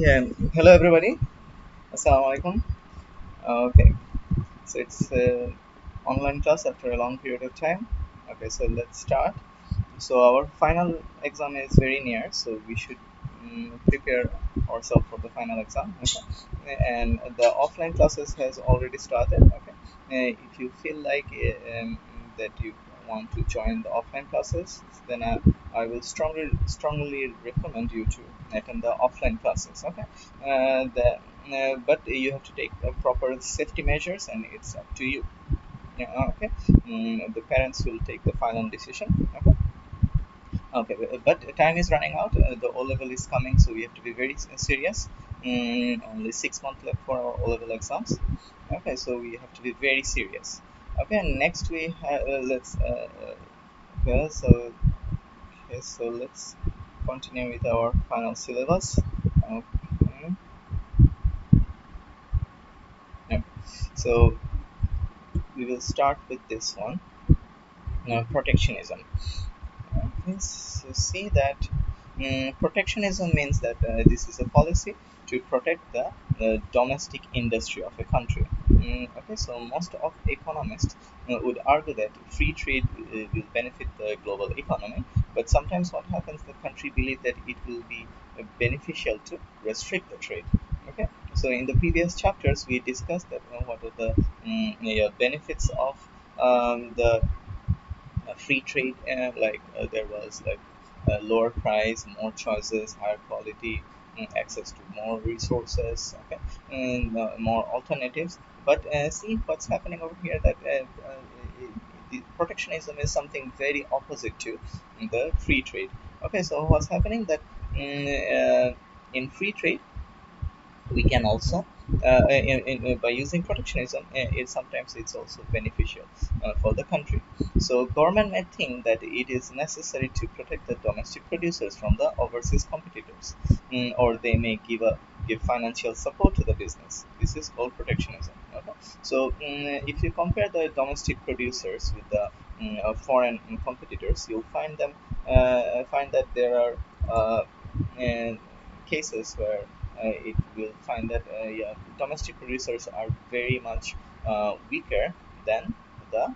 Yeah, hello everybody. Assalamu alaikum. Okay, so it's online class after a long period of time. Okay, so let's start. So our final exam is very near, so we should prepare ourselves for the final exam. Okay, and the offline classes has already started. Okay, if you feel like that you want to join the offline classes, then I will strongly recommend you to attend the offline classes. Okay, but you have to take proper safety measures, and it's up to you. Yeah, okay. The parents will take the final decision. Okay. Okay, but time is running out. The O level is coming, so we have to be very serious. Only 6 months left for our O level exams. Okay, so we have to be very serious. Okay, and next we have let's okay, so okay, so let's continue with our final syllabus. Okay, yeah. So we will start with this one, protectionism. Means see that protectionism means that this is a policy to protect the domestic industry of a country. Okay, so most of economists would argue that free trade will benefit the global economy, but sometimes what happens, the country believe that it will be beneficial to restrict the trade. Okay, so in the previous chapters we discussed that what are the yeah, benefits of the free trade, there was like lower price, more choices, higher quality, access to more resources, okay, and more alternatives. But see what's happening over here, that the protectionism is something very opposite to the free trade. Okay, so what's happening that in free trade we can also by using protectionism, it sometimes it's also beneficial for the country. So government may think that it is necessary to protect the domestic producers from the overseas competitors, or they may give financial support to the business. This is called protectionism. Okay? So if you compare the domestic producers with the foreign competitors, you'll find that there are uh, cases where it will find that yeah, domestic producers are very much weaker than the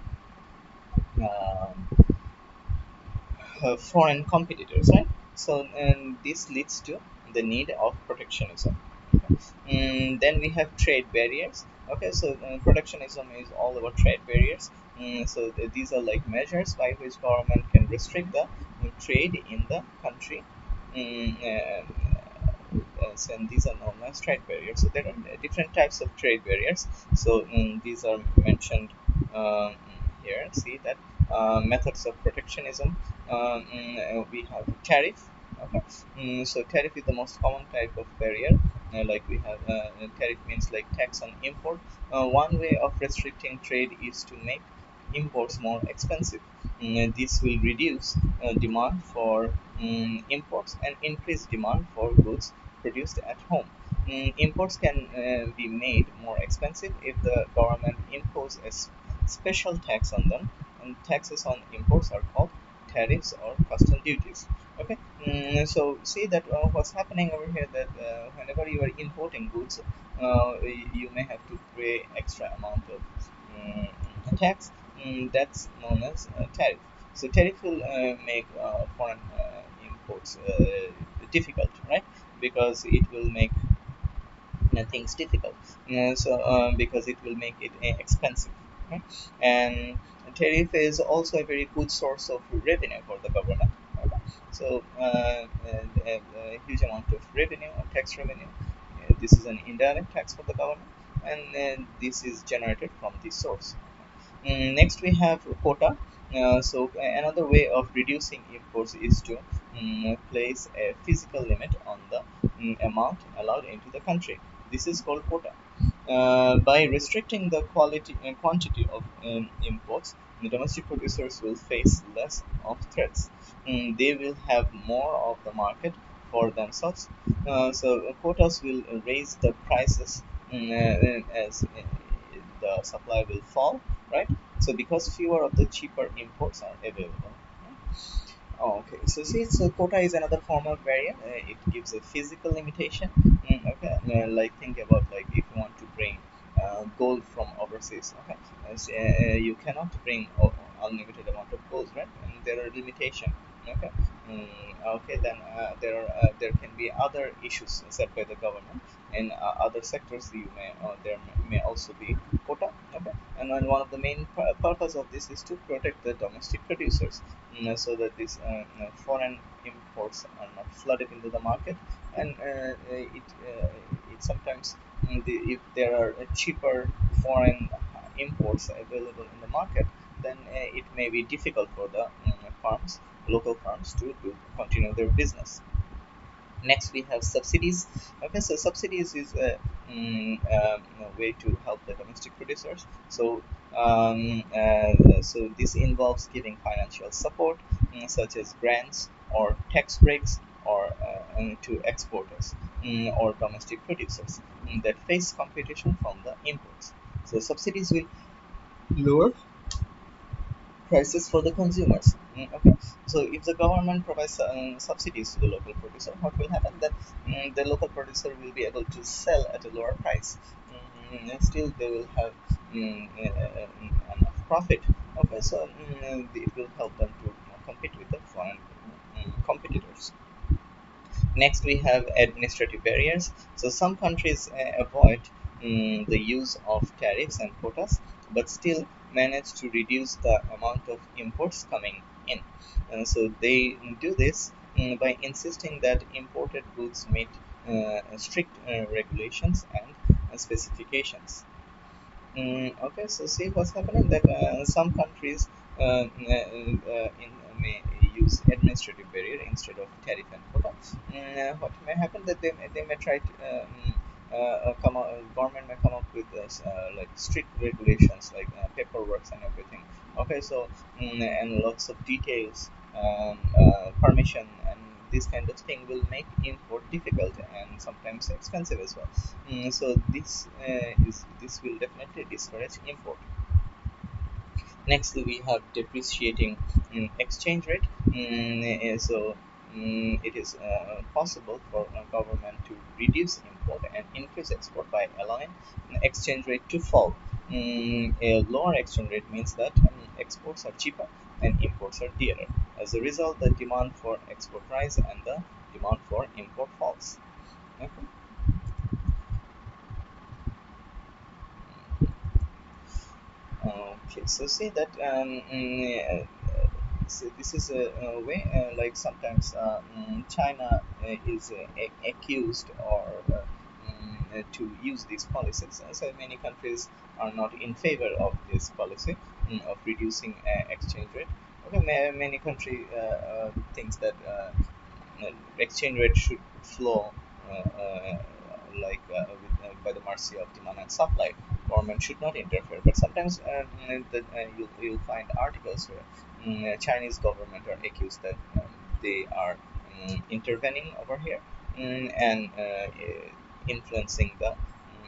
foreign competitors, right? So, and this leads to the need of protectionism. Okay. Then we have trade barriers. Okay, so protectionism is all about trade barriers. So these are like measures by which government can restrict the trade in the country. And these are known as trade barriers. So there are different types of trade barriers. So these are mentioned here. See that methods of protectionism. We have tariff. Okay. So tariff is the most common type of barrier. Like we have tariff means like tax on import. One way of restricting trade is to make imports more expensive. This will reduce demand for imports and increase demand for goods produced at home. Imports can be made more expensive if the government imposes a special tax on them, and taxes on imports are called tariffs or custom duties. Okay, so see that what's happening over here, that whenever you are importing goods, you may have to pay extra amount of tax. That's known as tariff. So tariff will make foreign imports difficult, right? Because it will make things difficult. Because it will make it expensive, right? And tariff is also a very good source of revenue for the government. Okay? So a huge amount of revenue, tax revenue. This is an indirect tax for the government, and this is generated from this source. Next, we have quota. So another way of reducing imports is to place a physical limit on the amount allowed into the country. This is called quota. By restricting the quantity of imports, the domestic producers will face less of threats. They will have more of the market for themselves. So quotas will raise the prices as the supply will fall, right? So because fewer of the cheaper imports are available. Oh, okay. So see, so quota is another form of barrier. It gives a physical limitation. Okay, like think about like if you want to bring gold from overseas. Okay, you cannot bring unlimited amount of gold, right? And there are limitation. Okay. Okay, then there can be other issues set by the government in other sectors. There may also be quota. Okay, and then one of the main purpose of this is to protect the domestic producers, so that these foreign imports are not flooded into the market, and it sometimes if there are cheaper foreign imports available in the market, then it may be difficult for the farms, local farms, to continue their business. Next, we have subsidies. Okay, so subsidies is a way to help the domestic producers. So this involves giving financial support, such as grants or tax breaks, or to exporters or domestic producers that face competition from the imports. So subsidies will lower prices for the consumers. Okay, so if the government provides subsidies to the local producer, what will happen? That the local producer will be able to sell at a lower price. And still, they will have enough profit. Okay, so it will help them to compete with the foreign competitors. Next, we have administrative barriers. So some countries avoid the use of tariffs and quotas, but still manage to reduce the amount of imports coming in. So they do this by insisting that imported goods meet strict regulations and specifications. Okay, so see what's happening that some countries may use administrative barrier instead of tariff and quota. What may happen that they may try to government may come up with this, like strict regulations like paperwork and everything. Okay, so and lots of details, permission, and this kind of thing will make import difficult and sometimes expensive as well. So this will definitely discourage import. Next, we have depreciating exchange rate. It is possible for a government to reduce import and increase export by allowing exchange rate to fall. A lower exchange rate means that exports are cheaper and imports are dearer. As a result, the demand for export rise and the demand for import falls. Okay. Okay, so see that so this is a way like sometimes China is accused or to use these policies. So many countries are not in favor of this policy of reducing exchange rate. Okay, many country thinks that exchange rate should flow by the mercy of demand and supply. Government should not interfere. But sometimes you'll find articles where Chinese government are accused that they are intervening over here and influencing the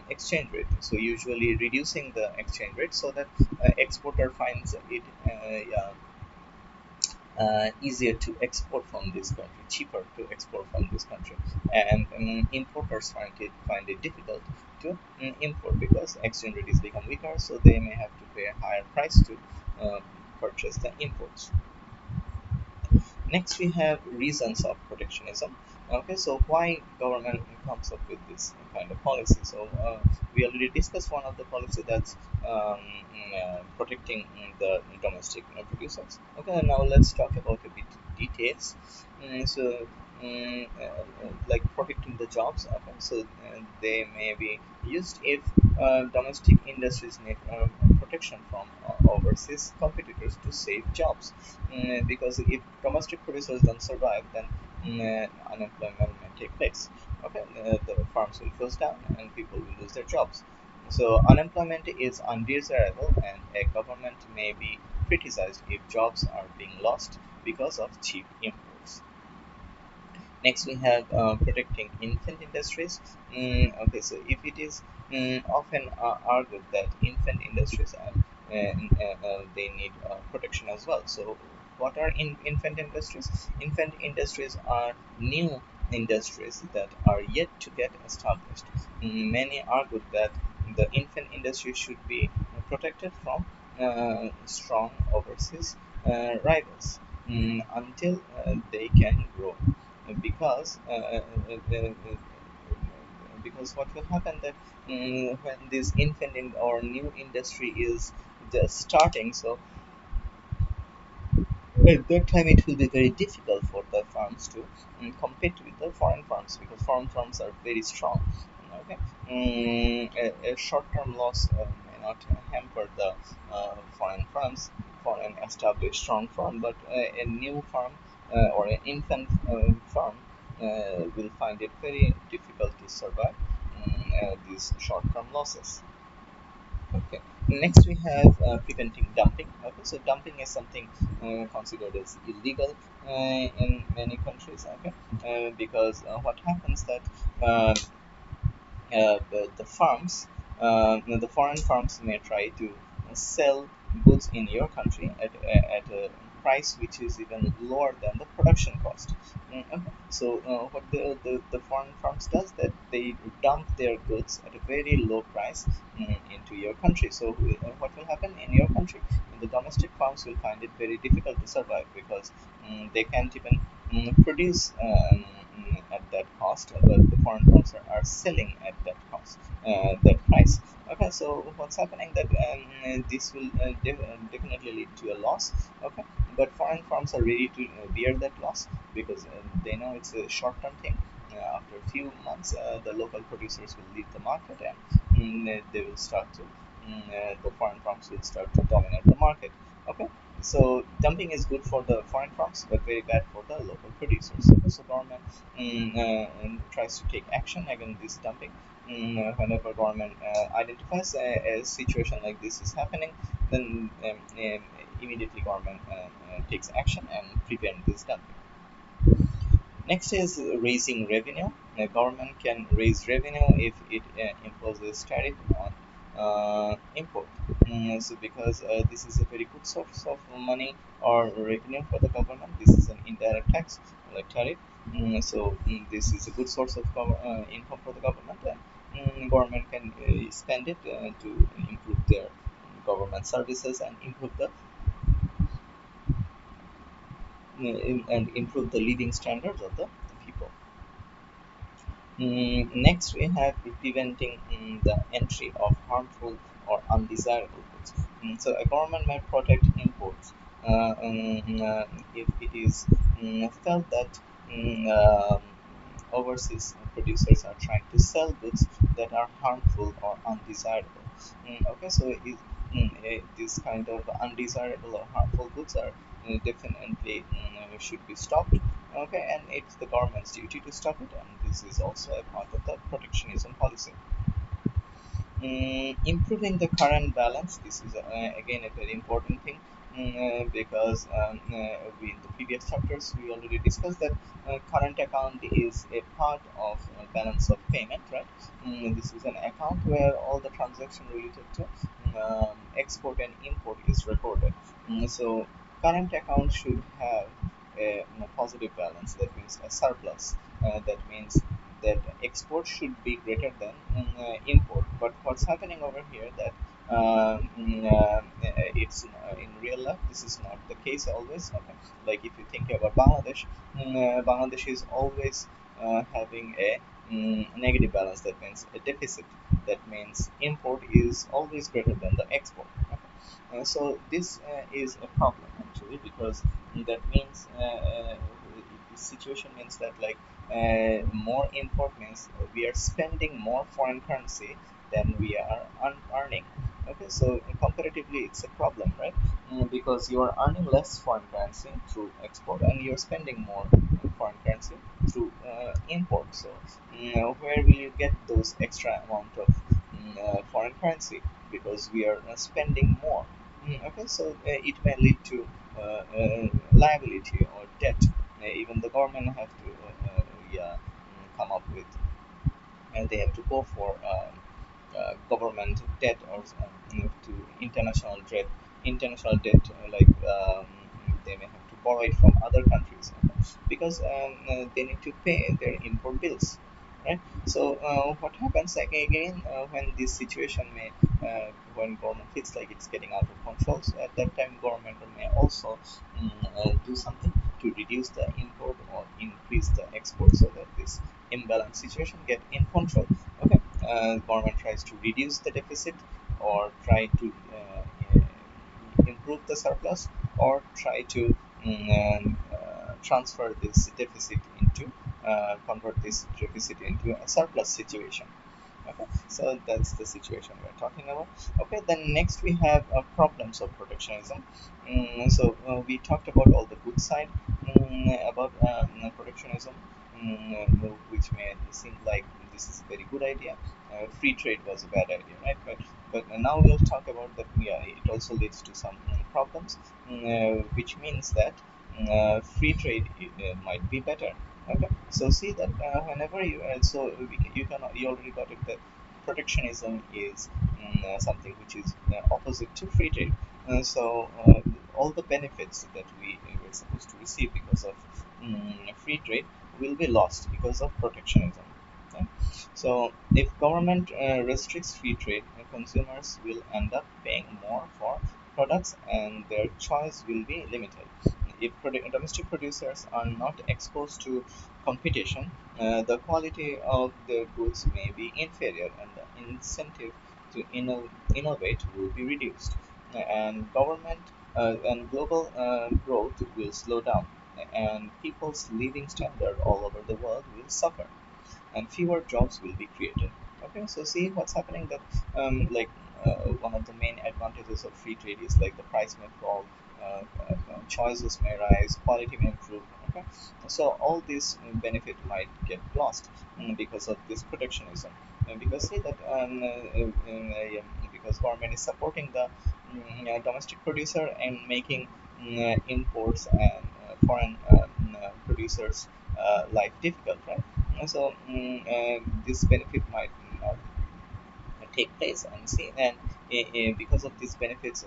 exchange rate. So usually reducing the exchange rate so that exporter finds it easier to export from this country, cheaper to export from this country, and importers find it difficult to import because exchange rate is become weaker, so they may have to pay a higher price to uh, purchase the imports. Next, we have reasons of protectionism. Okay, so why government comes up with this kind of policy? So we already discussed one of the policy that's protecting the domestic producers. Okay, now let's talk about a bit details. Like protecting the jobs. Okay, so they may be used if domestic industries need protection from overseas competitors to save jobs. Because if domestic producers don't survive, then unemployment may take place. Okay, the farms will close down and people will lose their jobs. So unemployment is undesirable, and a government may be criticized if jobs are being lost because of cheap imports. Next, we have protecting infant industries. Okay, so if it is often argued that infant industries they need protection as well. So What are infant industries? Infant industries are new industries that are yet to get established. Many argue that the infant industry should be protected from strong overseas rivals until they can grow, because because what will happen that when this infant or new industry is just starting, so at that time it will be very difficult for the farms to compete with the foreign farms, because foreign farms are very strong. Okay, a short-term loss may not hamper the foreign farms, foreign established strong farm, but a new farm or an infant farm will find it very difficult to survive these short-term losses. Okay. Next, we have preventing dumping. Okay, so dumping is something considered as illegal in many countries. Okay, because what happens that uh, the farms, the foreign farms may try to sell goods in your country at a price which is even lower than the production cost. Okay. So what the foreign farms does that they dump their goods at a very low price into your country. So what will happen in your country? The domestic farms will find it very difficult to survive, because they can't even produce at that cost, but the foreign firms are selling at that cost, that price. Okay, so what's happening that this will definitely lead to a loss. Okay, but foreign firms are ready to bear that loss, because they know it's a short-term thing. After a few months, the local producers will leave the market, and they will start to the foreign firms will start to dominate the market. Okay, so dumping is good for the foreign farms, but very bad for the local producers. Okay, so government tries to take action against this dumping. Whenever government identifies a situation like this is happening, then immediately government takes action and prevent this dumping. Next is raising revenue. The government can raise revenue if it imposes tariff on import. So because this is a very good source of money or revenue for the government, this is an indirect tax like tariff. So this is a good source of income for the government, and government can spend it to improve their government services and improve the and improve the living standards of the people. Next, we have preventing the entry of harmful or undesirable goods. So, a government may protect imports if it is felt that overseas producers are trying to sell goods that are harmful or undesirable. Okay, so this kind of undesirable or harmful goods are definitely should be stopped. Okay, and it's the government's duty to stop it, and this is also a part of the protectionism policy. Improving the current balance. This is again a very important thing, because we in the previous chapters we already discussed that current account is a part of balance of payment, right? This is an account where all the transaction related to export and import is recorded. So current account should have a positive balance. That means a surplus. That means that export should be greater than import. But what's happening over here that it's in real life this is not the case always. Okay. Like if you think about Bangladesh, Bangladesh is always having a negative balance. That means a deficit. That means import is always greater than the export. Okay. So this is a problem actually, because that means this situation means that like more import means we are spending more foreign currency than we are earning. Okay, so comparatively it's a problem, right? Because you are earning less foreign currency through export, and you're spending more foreign currency through import. So where will you get those extra amount of foreign currency? Because we are spending more. Okay, so it may lead to liability or debt. Even the government have to yeah, come up with, and they have to go for government debt, or to international debt, like they may have to borrow it from other countries, because they need to pay their import bills, right? So what happens like again when this situation may when government feels like it's getting out of control, so at that time government may also do something to reduce the import or increase the export, so that this imbalance situation get in control. Okay, government tries to reduce the deficit, or try to improve the surplus, or try to transfer this deficit into convert this deficit into a surplus situation. Okay, so that's the situation we're talking about. Okay, then next we have problems of protectionism. So we talked about all the good side about protectionism, which may seem like this is a very good idea. Free trade was a bad idea, right? But now we'll talk about that. Yeah, it also leads to some problems, which means that free trade might be better. Okay, so see that whenever you you can you already got it that protectionism is something which is opposite to free trade. All the benefits that we were supposed to receive because of free trade will be lost because of protectionism. Okay? So if government restricts free trade, consumers will end up paying more for products and their choice will be limited. If domestic producers are not exposed to competition, the quality of their goods may be inferior and the incentive to innovate will be reduced. And government and global growth will slow down, and people's living standard all over the world will suffer, and fewer jobs will be created. Okay, so see what's happening that one of the main advantages of free trade is like the price may fall, choices may rise, quality may improve. Okay, so all these benefit might get lost because of this protectionism. Because see that because government is supporting the domestic producer and making imports and foreign producers life difficult, right? This benefit might not take place, and see, and because of these benefits,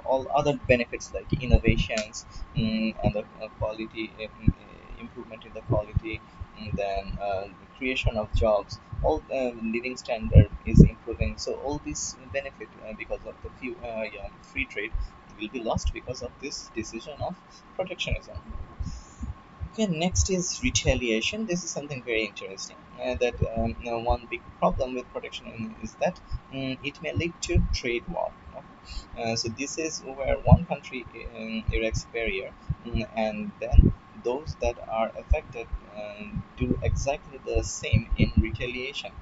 all other benefits like innovations and the quality improvement in the quality, then the creation of jobs, all living standard is improving. So all these benefit because of the free trade will be lost because of this decision of protectionism. Okay, next is retaliation. This is something very interesting. That one big problem with protection is that it may lead to trade war. So this is where one country erects barrier, and then those that are affected do exactly the same in retaliation.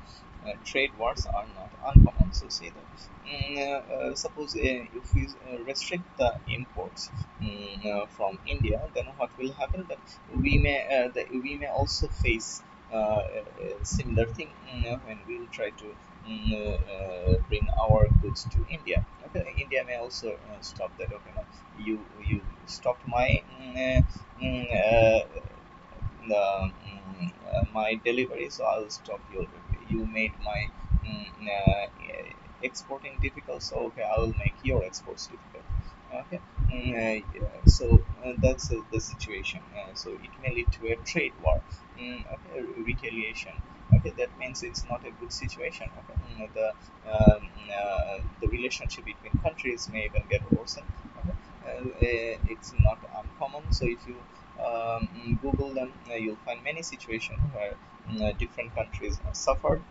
Trade wars are not uncommon. So say that suppose if we restrict the imports from India, then what will happen? That we may also face a similar thing when we will try to bring our goods to India. Okay, India may also stop that. Okay, now you stopped my my delivery, so I'll stop your delivery. You made my exporting difficult, so okay, I will make your exports difficult. Okay, that's the situation. So it may lead to a trade war. Okay, retaliation. Okay, that means it's not a good situation. Okay, the relationship between countries may even get worsened. Okay, it's not uncommon. So if you Google them, you'll find many situations where different countries suffered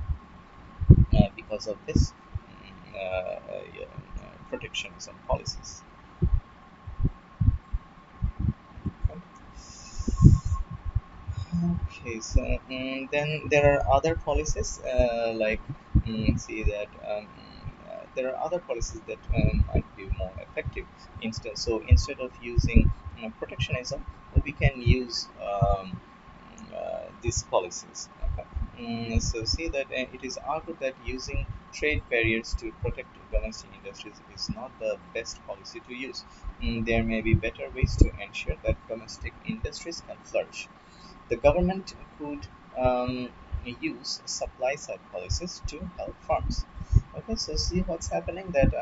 because of this protectionism policies. Okay, so then there are other policies see that there are other policies that might be more effective. Instead of using protectionism, we can use these policies. Okay. So see that it is argued that using trade barriers to protect domestic industries is not the best policy to use. There may be better ways to ensure that domestic industries can flourish. The government could use supply side policies to help farms. Okay, so see what's happening that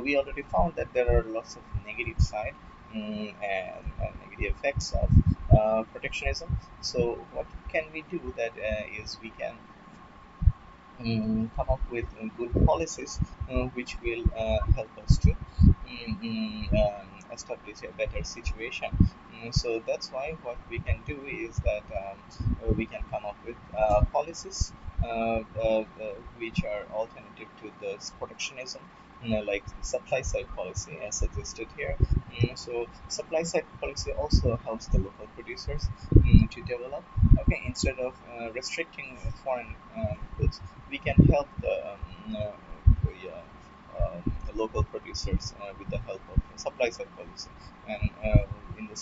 we already found that there are lots of negative side and negative effects of protectionism. So what can we do? That is we can come up with good policies which will help us to establish a better situation. So that's why what we can do is that we can come up with policies which are alternative to the protectionism, like supply side policy as suggested here. So supply side policy also helps the local producers to develop. Okay, instead of restricting foreign goods, we can help the local producers with the help of supply side policy. And in the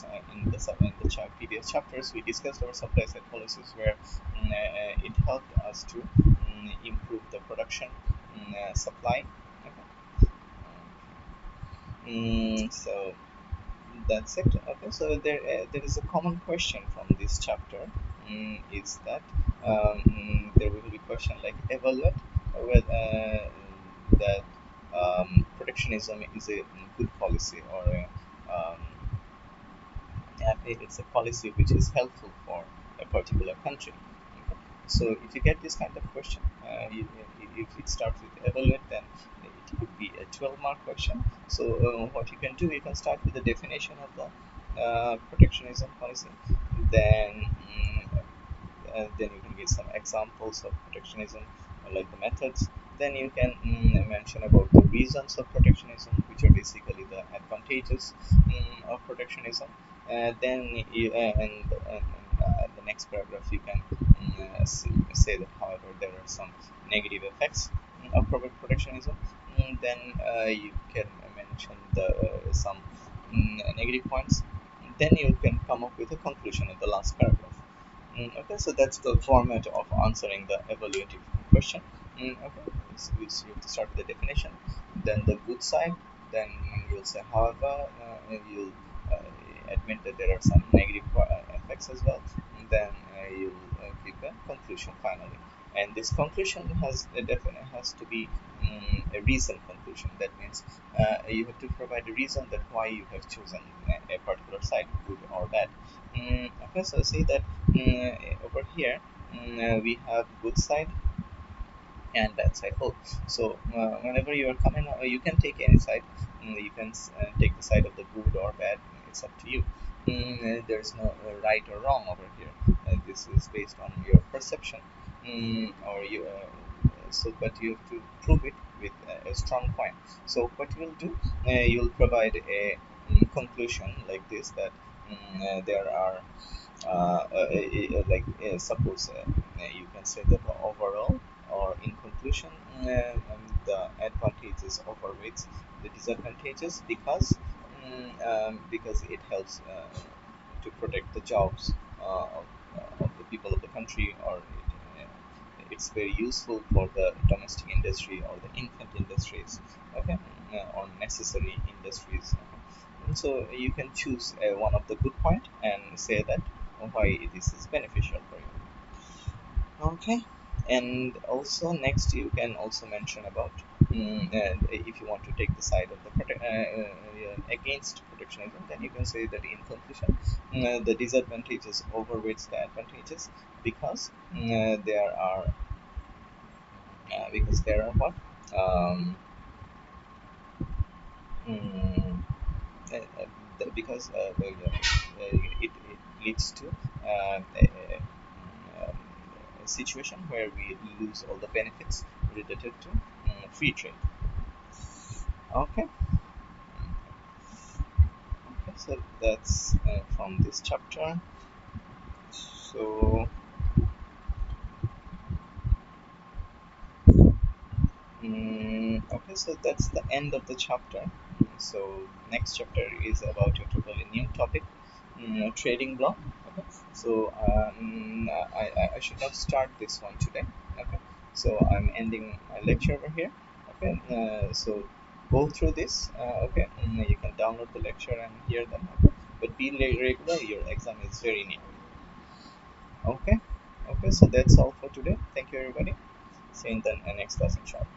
previous chapters, we discussed our supply side policies where it helped us to improve the production supply. Okay. So that's it. Okay, so there is a common question from this chapter. Is that there will be question like evaluate whether that protectionism is a good policy or it's a policy which is helpful for a particular country. Okay. So if you get this kind of question, if it starts with evaluate, then it could be a 12-mark question. So what you can do, you can start with the definition of the protectionism policy. Then then you can give some examples of protectionism, like the methods. Then you can mention about the reasons of protectionism, which are basically the advantages of protectionism. Then you, the next paragraph you can say that, however, there are some negative effects of protectionism. Then you can mention some negative points. Then you can come up with a conclusion in the last paragraph. Okay, so that's the format of answering the evaluative question. Okay, so you have to start with the definition, then the good side, then you'll say, however, you'll admit that there are some negative effects as well, and then you'll give a conclusion finally. And this conclusion has to be a reason conclusion. That means you have to provide a reason that why you have chosen a particular side, good or bad. Okay, so see that over here we have good side and bad side both. So whenever you are coming, you can take any side. You can take the side of the good or bad. It's up to you. There's no right or wrong over here. This is based on your perception, or you. But you have to prove it with a strong point. So what you'll do, you'll provide a conclusion like this, that there are suppose you can say that overall, or in conclusion, the advantages overweights the disadvantages because it helps to protect the jobs of the people of the country, or it's very useful for the domestic industry or the infant industries. Okay, or necessary industries. And so you can choose one of the good point and say that why this is beneficial for you. Okay, and also next you can also mention about if you want to take the side of the against protectionism, then you can say that in conclusion, the disadvantages overweights the advantages because there are what mm, because it leads to a situation where we lose all the benefits related to free trade. Okay, okay, so that's from this chapter. So okay, so that's the end of the chapter. So next chapter is about a totally new topic, trading block. Okay, so I should not start this one today. Okay, so I'm ending my lecture over here. Okay, so go through this. Okay, you can download the lecture and hear them. Okay, but be regular. Your exam is very near. Okay, okay, so that's all for today. Thank you, everybody. See you in the next class, inshallah.